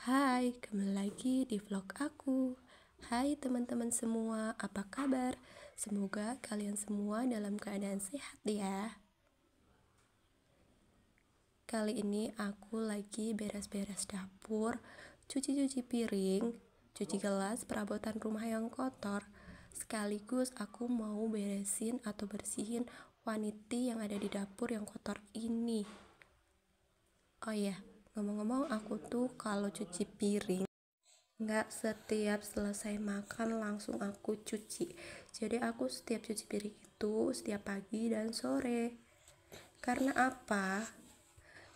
Hai, kembali lagi di vlog aku. Hai teman-teman semua, apa kabar? Semoga kalian semua dalam keadaan sehat ya. Kali ini aku lagi beres-beres dapur, cuci-cuci piring, cuci gelas, perabotan rumah yang kotor. Sekaligus aku mau beresin atau bersihin waniti yang ada di dapur yang kotor ini. Oh iya, ngomong-ngomong aku tuh kalau cuci piring nggak setiap selesai makan langsung aku cuci. Jadi aku setiap cuci piring itu setiap pagi dan sore. Karena apa?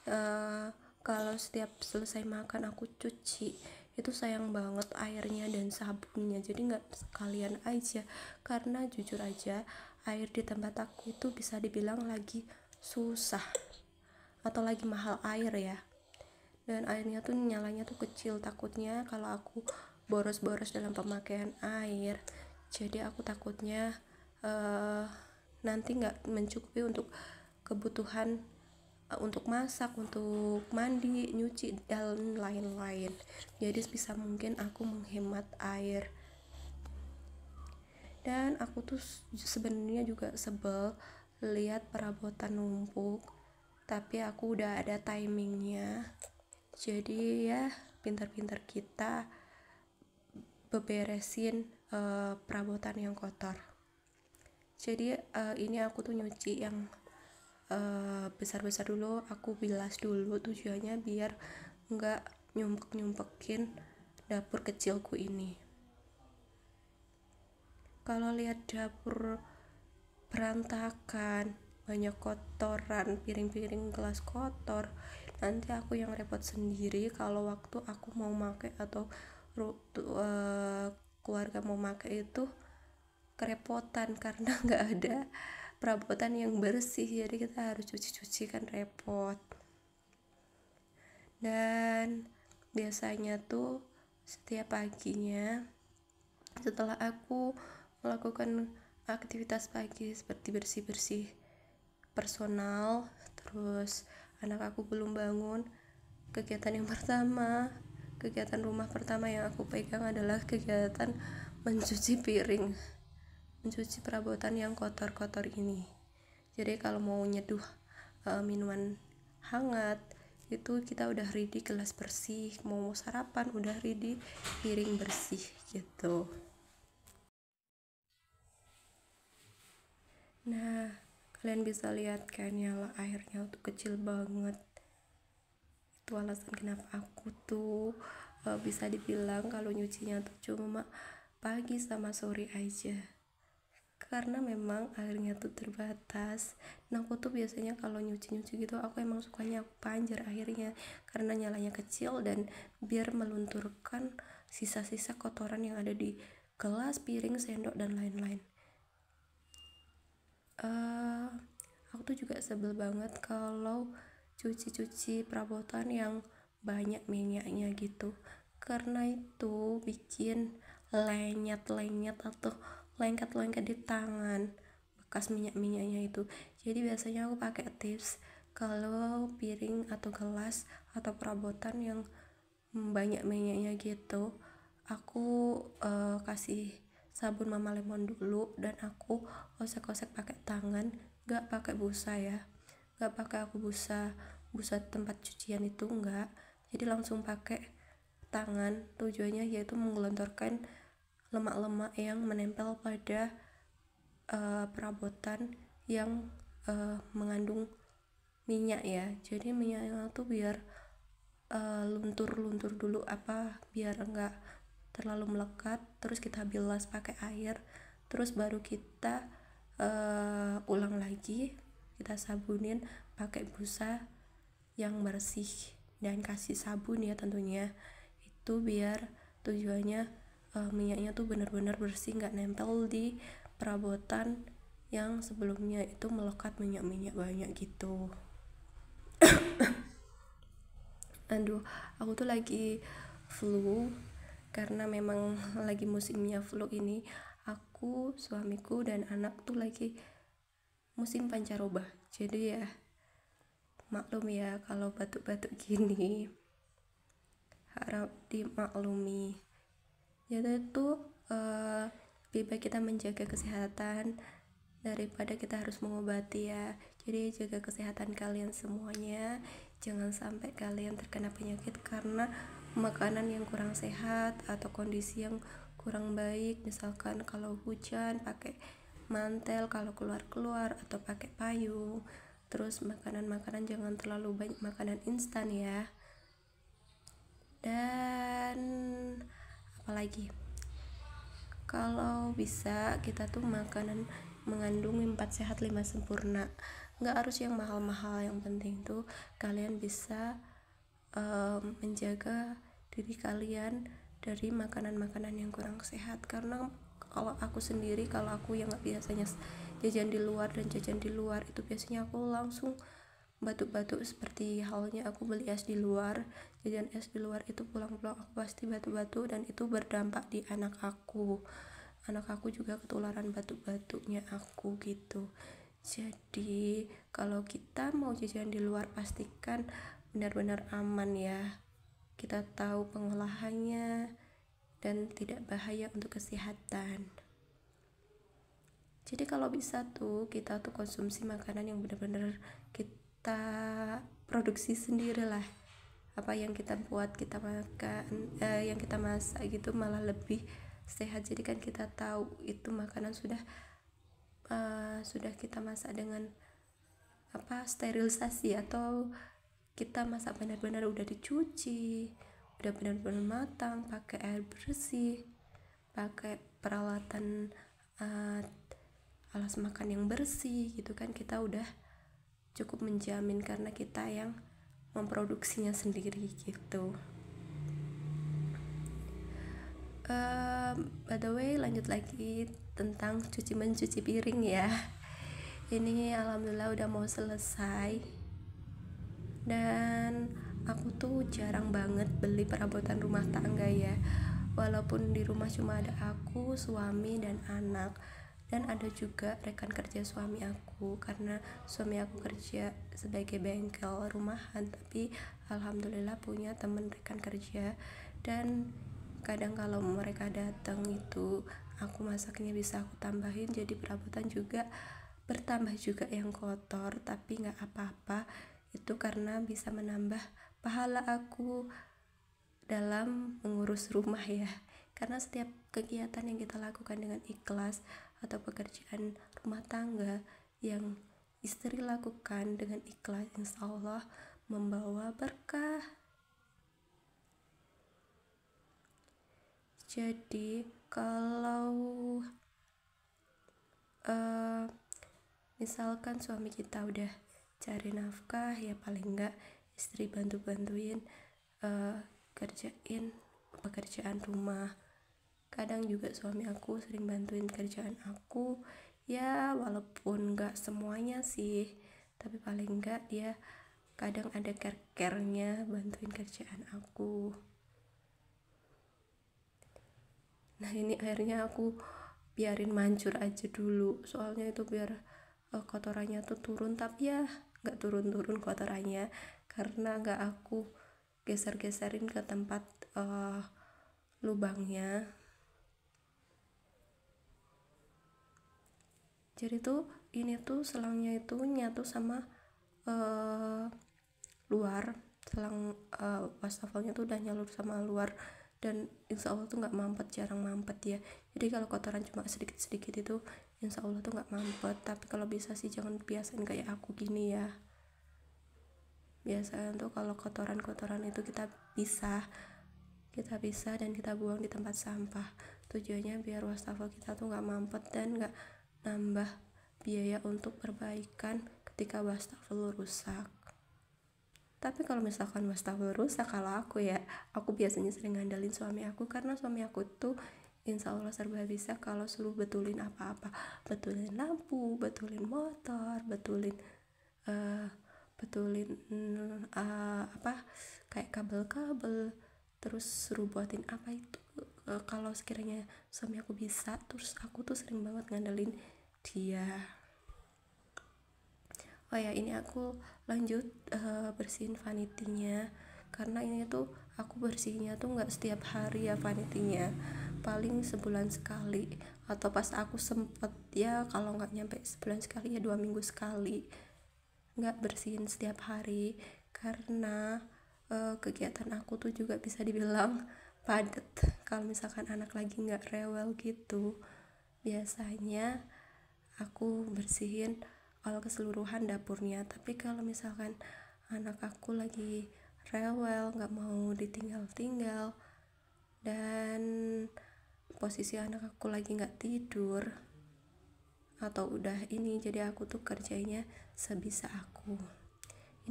Eh, Kalau setiap selesai makan aku cuci, itu sayang banget airnya dan sabunnya. Jadi nggak sekalian aja. Karena jujur aja, air di tempat aku itu bisa dibilang lagi susah atau lagi mahal air ya. Dan airnya tuh nyalanya tuh kecil, takutnya kalau aku boros-boros dalam pemakaian air, jadi aku takutnya nanti nggak mencukupi untuk kebutuhan untuk masak, untuk mandi, nyuci, dan lain-lain. Jadi sebisa mungkin aku menghemat air. Dan aku tuh sebenarnya juga sebel lihat perabotan numpuk, tapi aku udah ada timingnya. Jadi ya pintar-pintar kita beberesin perabotan yang kotor. Jadi ini aku tuh nyuci yang besar-besar dulu, aku bilas dulu, tujuannya biar nggak nyumpek-nyumpekin dapur kecilku ini. Kalau lihat dapur berantakan, banyak kotoran, piring-piring, gelas kotor, nanti aku yang repot sendiri kalau waktu aku mau pakai atau keluarga mau pakai itu kerepotan karena nggak ada perabotan yang bersih, jadi kita harus cuci-cuci kan repot. Dan biasanya tuh setiap paginya setelah aku melakukan aktivitas pagi seperti bersih-bersih personal, terus anak aku belum bangun, kegiatan rumah pertama yang aku pegang adalah kegiatan mencuci piring, mencuci perabotan yang kotor-kotor ini. Jadi kalau mau nyeduh minuman hangat itu kita udah ready gelas bersih, mau sarapan udah ready piring bersih gitu. Nah, kalian bisa lihat kan nyala airnya tuh kecil banget. Itu alasan kenapa aku tuh bisa dibilang kalau nyucinya tuh cuma pagi sama sore aja, karena memang airnya tuh terbatas. Nah aku tuh biasanya kalau nyuci gitu aku emang sukanya aku panjer airnya karena nyalanya kecil dan biar melunturkan sisa-sisa kotoran yang ada di gelas, piring, sendok, dan lain-lain. Aku tuh juga sebel banget kalau cuci-cuci perabotan yang banyak minyaknya gitu, karena itu bikin lenyat-lenyat atau lengket-lengket di tangan bekas minyak-minyaknya itu. Jadi biasanya aku pakai tips kalau piring atau gelas atau perabotan yang banyak minyaknya gitu, aku kasih sabun mama lemon dulu dan aku osek-osek pakai tangan, gak pakai busa ya, gak pakai aku busa tempat cucian itu enggak, jadi langsung pakai tangan. Tujuannya yaitu menggelontorkan lemak-lemak yang menempel pada perabotan yang mengandung minyak ya. Jadi minyaknya tuh biar luntur dulu, biar enggak terlalu melekat, terus kita bilas pakai air, terus baru kita ulang lagi, kita sabunin pakai busa yang bersih dan kasih sabun ya tentunya, itu biar tujuannya minyaknya tuh benar-benar bersih, nggak nempel di perabotan yang sebelumnya itu melekat minyak-minyak banyak gitu. Aduh, aku tuh lagi flu karena memang lagi musimnya flu ini. Aku, suamiku, dan anak tuh lagi musim pancaroba. Jadi ya maklum ya kalau batuk-batuk gini. harap dimaklumi. Jadi itu lebih baik kita menjaga kesehatan daripada kita harus mengobati ya. Jadi jaga kesehatan kalian semuanya, jangan sampai kalian terkena penyakit karena makanan yang kurang sehat atau kondisi yang kurang baik. Misalkan kalau hujan pakai mantel, kalau keluar atau pakai payung. Terus makanan jangan terlalu banyak makanan instan ya. Dan apalagi, kalau bisa kita tuh makanan mengandung 4 sehat 5 sempurna, nggak harus yang mahal-mahal, yang penting tuh kalian bisa menjaga diri kalian dari makanan-makanan yang kurang sehat. Karena kalau aku sendiri, kalau aku yang nggak biasanya jajan di luar itu biasanya aku langsung batuk-batuk, seperti halnya aku beli es di luar, jajan es di luar itu pulang-pulang aku pasti batuk-batuk, dan itu berdampak di anak aku juga ketularan batuk-batuknya aku gitu. Jadi kalau kita mau jajan di luar pastikan benar-benar aman ya, kita tahu pengolahannya dan tidak bahaya untuk kesehatan. Jadi kalau bisa tuh kita tuh konsumsi makanan yang benar-benar kita produksi sendiri lah. Apa yang kita buat, kita makan, yang kita masak gitu malah lebih sehat. Jadi kan kita tahu itu makanan sudah kita masak dengan sterilisasi, atau kita masak benar-benar udah dicuci, udah benar-benar matang, pakai air bersih, pakai peralatan alas makan yang bersih gitu kan. Kita udah cukup menjamin karena kita yang memproduksinya sendiri gitu. By the way, lanjut lagi tentang mencuci piring ya. Ini alhamdulillah udah mau selesai, dan aku tuh jarang banget beli perabotan rumah tangga ya. Walaupun di rumah cuma ada aku, suami, dan anak, dan ada juga rekan kerja suami aku, karena suami aku kerja sebagai bengkel rumahan, tapi alhamdulillah punya teman rekan kerja. Dan kadang kalau mereka datang itu aku masaknya bisa aku tambahin, jadi perabotan juga bertambah juga yang kotor, tapi nggak apa-apa, itu karena bisa menambah pahala aku dalam mengurus rumah ya. Karena setiap kegiatan yang kita lakukan dengan ikhlas, atau pekerjaan rumah tangga yang istri lakukan dengan ikhlas, insya Allah membawa berkah. Jadi kalau misalkan suami kita udah cari nafkah, ya paling enggak istri bantuin kerjain pekerjaan rumah. Kadang juga suami aku sering bantuin kerjaan aku ya, walaupun enggak semuanya sih, tapi paling enggak dia kadang ada care-nya bantuin kerjaan aku. Nah ini akhirnya aku biarin mancur aja dulu, soalnya itu biar kotorannya tuh turun, tapi ya nggak turun kotorannya karena nggak aku geser-geserin ke tempat lubangnya. Jadi tuh ini tuh selangnya itu nyatu sama luar, selang wastafelnya tuh udah nyalur sama luar, dan insya Allah tuh nggak mampet, jarang mampet ya. Jadi kalau kotoran cuma sedikit-sedikit itu insya Allah tuh nggak mampet. Tapi kalau bisa sih jangan biasain kayak aku gini ya. Biasanya tuh kalau kotoran itu kita pisah dan kita buang di tempat sampah. Tujuannya biar wastafel kita tuh nggak mampet dan nggak nambah biaya untuk perbaikan ketika wastafel rusak. Tapi kalau misalkan wastafel rusak, kalau aku biasanya sering ngandelin suami aku, karena suami aku tuh insya Allah serba bisa kalau suruh betulin apa-apa, betulin lampu, betulin motor, betulin kayak kabel-kabel, terus suruh buatin apa itu. Kalau sekiranya suami aku bisa, terus aku tuh sering banget ngandelin dia. Oh ya, ini aku lanjut bersihin vanitinya karena ini tuh aku bersihnya tuh nggak setiap hari ya vanity-nya, paling sebulan sekali, atau pas aku sempet ya, kalau nggak nyampe sebulan sekali ya 2 minggu sekali, nggak bersihin setiap hari karena kegiatan aku tuh juga bisa dibilang padat. Kalau misalkan anak lagi nggak rewel gitu, biasanya aku bersihin all keseluruhan dapurnya. Tapi kalau misalkan anak aku lagi rewel, nggak mau ditinggal-tinggal, dan posisi anak aku lagi nggak tidur atau udah ini, jadi aku tuh kerjanya sebisa aku.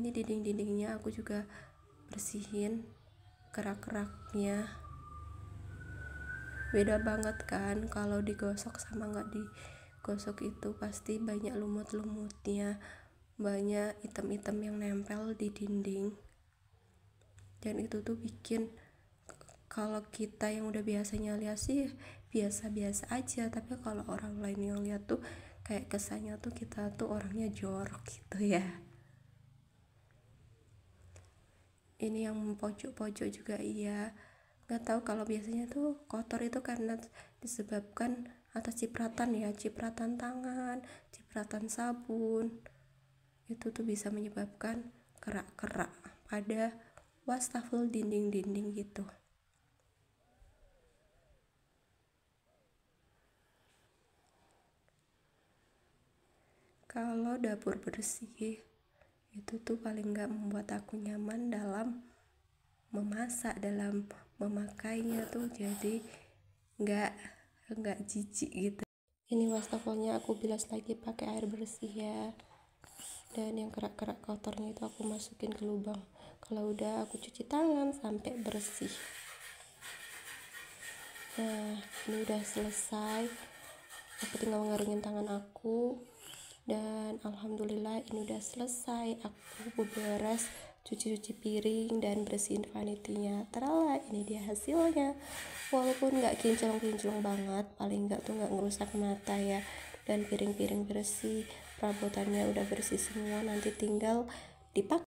Ini dinding-dindingnya aku juga bersihin, kerak-keraknya beda banget kan kalau digosok sama nggak digosok, itu pasti banyak lumut-lumutnya, banyak item-item yang nempel di dinding, dan itu tuh bikin kalau kita yang udah biasanya lihat sih biasa-biasa aja, tapi kalau orang lain yang lihat tuh kayak kesannya tuh kita tuh orangnya jorok gitu ya. Ini yang pojok-pojok juga iya, nggak tahu kalau biasanya tuh kotor itu karena disebabkan atas cipratan ya, cipratan tangan, cipratan sabun, itu tuh bisa menyebabkan kerak-kerak pada wastafel dinding-dinding gitu. Kalau dapur bersih itu tuh paling nggak membuat aku nyaman dalam memasak, dalam memakainya tuh, jadi nggak jijik gitu. Ini wastafelnya aku bilas lagi pakai air bersih ya, dan yang kerak-kerak kotornya itu aku masukin ke lubang. Kalau udah aku cuci tangan sampai bersih. Nah, ini udah selesai, aku tinggal ngeringin tangan aku, dan alhamdulillah ini udah selesai. Aku beres cuci-cuci piring dan bersihin vanity-nya. Terala, ini dia hasilnya. Walaupun nggak kinclong-kinclong banget, paling nggak tuh nggak ngerusak mata ya. Dan piring-piring bersih, perabotannya udah bersih semua, nanti tinggal dipakai.